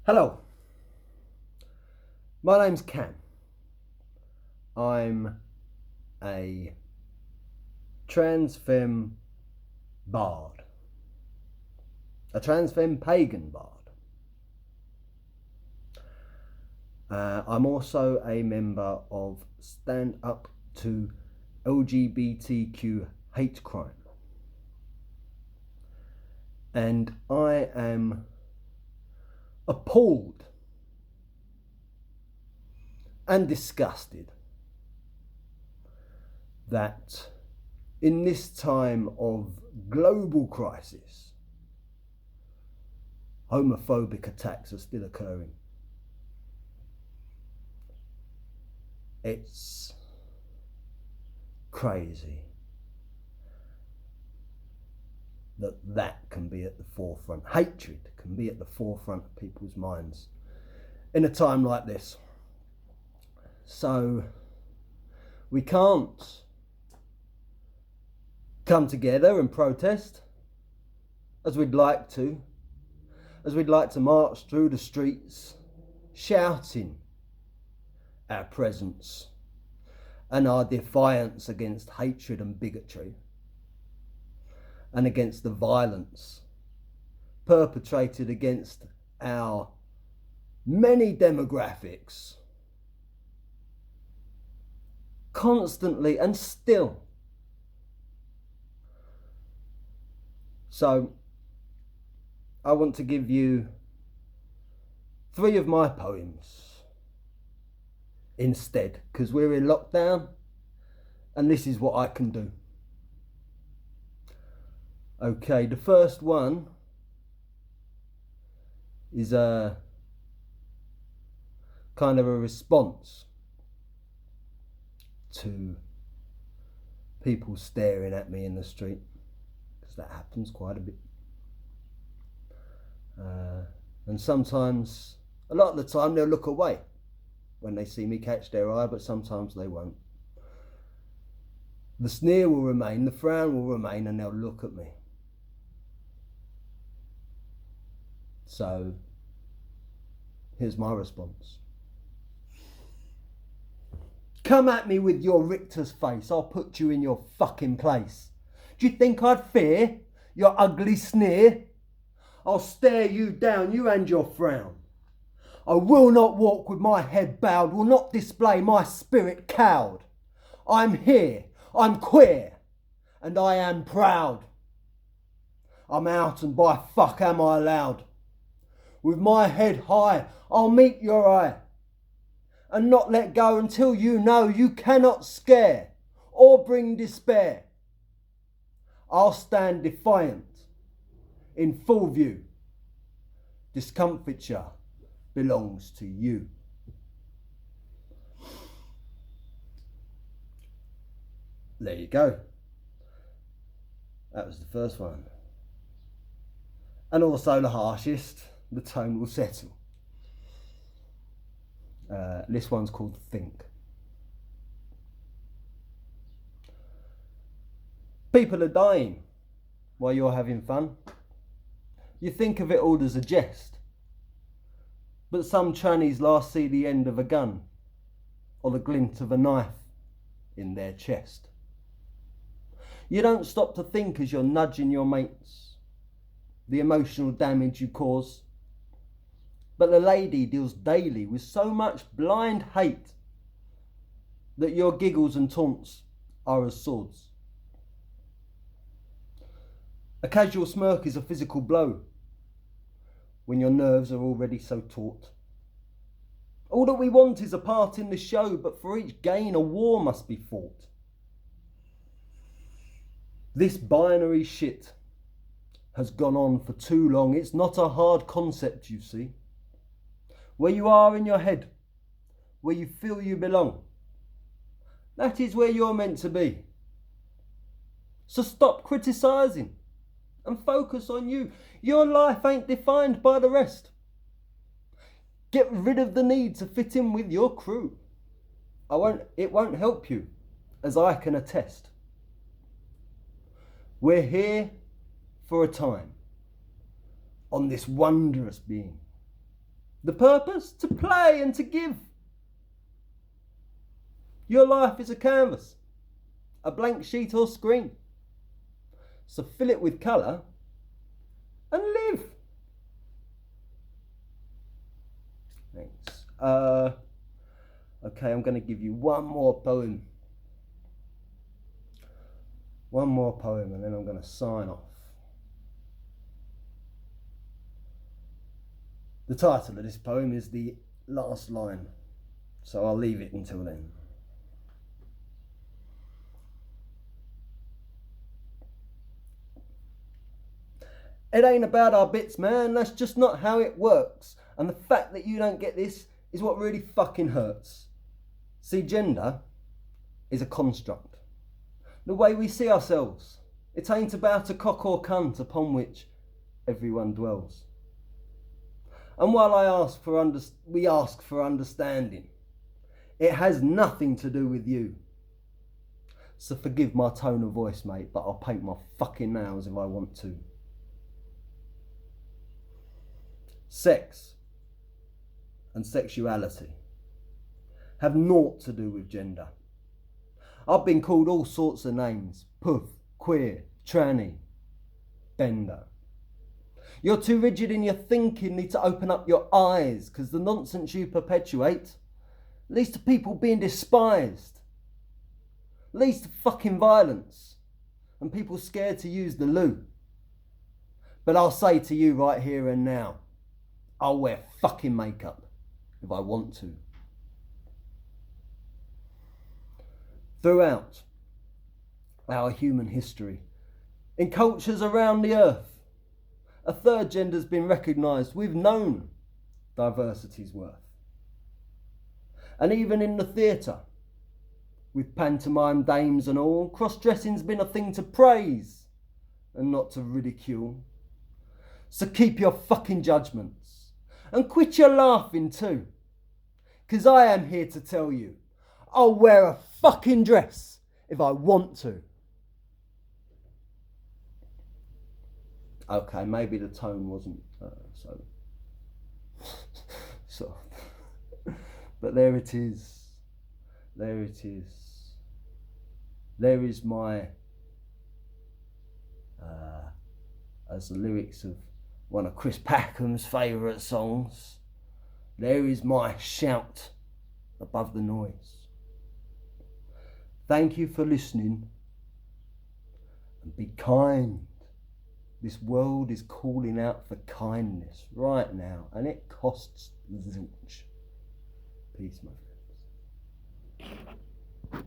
Hello, my name's Cam. I'm a trans femme bard, a trans femme pagan bard. I'm also a member of Stand Up to LGBTQ Hate Crime, and I am appalled and disgusted that in this time of global crisis, homophobic attacks are still occurring. It's crazy that can be at the forefront. Hatred can be at the forefront of people's minds in a time like this. So we can't come together and protest as we'd like to march through the streets shouting our presence and our defiance against hatred and bigotry and against the violence perpetrated against our many demographics constantly and still. So I want to give you 3 of my poems instead, because we're in lockdown and this is what I can do. Okay, the first one is a kind of a response to people staring at me in the street, because that happens quite a bit. And sometimes, a lot of the time, they'll look away when they see me catch their eye, but sometimes they won't. The sneer will remain, the frown will remain, and they'll look at me. So, here's my response. Come at me with your Richter's face, I'll put you in your fucking place. Do you think I'd fear your ugly sneer? I'll stare you down, you and your frown. I will not walk with my head bowed, will not display my spirit cowed. I'm here, I'm queer, and I am proud. I'm out and by fuck am I loud. With my head high, I'll meet your eye and not let go until you know you cannot scare or bring despair. I'll stand defiant in full view. Discomfiture belongs to you. There you go. That was the first one. And also the harshest. The tone will settle. This one's called Think. People are dying while you're having fun. You think of it all as a jest, but some trannies last see the end of a gun or the glint of a knife in their chest. You don't stop to think as you're nudging your mates, the emotional damage you cause. But the lady deals daily with so much blind hate that your giggles and taunts are as swords. A casual smirk is a physical blow when your nerves are already so taut. All that we want is a part in the show, but for each gain a war must be fought. This binary shit has gone on for too long. It's not a hard concept, you see. Where you are in your head, where you feel you belong, that is where you're meant to be. So stop criticising and focus on you. Your life ain't defined by the rest. Get rid of the need to fit in with your crew. It won't help you, as I can attest. We're here for a time on this wondrous being. The purpose? To play and to give. Your life is a canvas, a blank sheet or screen. So fill it with colour and live. Thanks. Okay, I'm going to give you one more poem. One more poem and then I'm going to sign off. The title of this poem is The Last Line, so I'll leave it until then. It ain't about our bits, man, that's just not how it works. And the fact that you don't get this is what really fucking hurts. See, gender is a construct. The way we see ourselves. It ain't about a cock or cunt upon which everyone dwells. And while we ask for understanding, it has nothing to do with you. So forgive my tone of voice, mate, but I'll paint my fucking nails if I want to. Sex and sexuality have naught to do with gender. I've been called all sorts of names. Puff, queer, tranny, bender. You're too rigid in your thinking, need to open up your eyes, because the nonsense you perpetuate leads to people being despised, leads to fucking violence, and people scared to use the loo. But I'll say to you right here and now, I'll wear fucking makeup if I want to. Throughout our human history, in cultures around the earth, a third gender's been recognised. We've known diversity's worth. And even in the theatre, with pantomime dames and all, cross-dressing's been a thing to praise and not to ridicule. So keep your fucking judgments and quit your laughing too. 'Cause I am here to tell you, I'll wear a fucking dress if I want to. Okay, maybe the tone wasn't so but there it is. There it is. There is my as the lyrics of one of Chris Packham's favourite songs, there is my shout above the noise. Thank you for listening, and be kind. This world is calling out for kindness right now, and it costs zilch. Peace, my friend.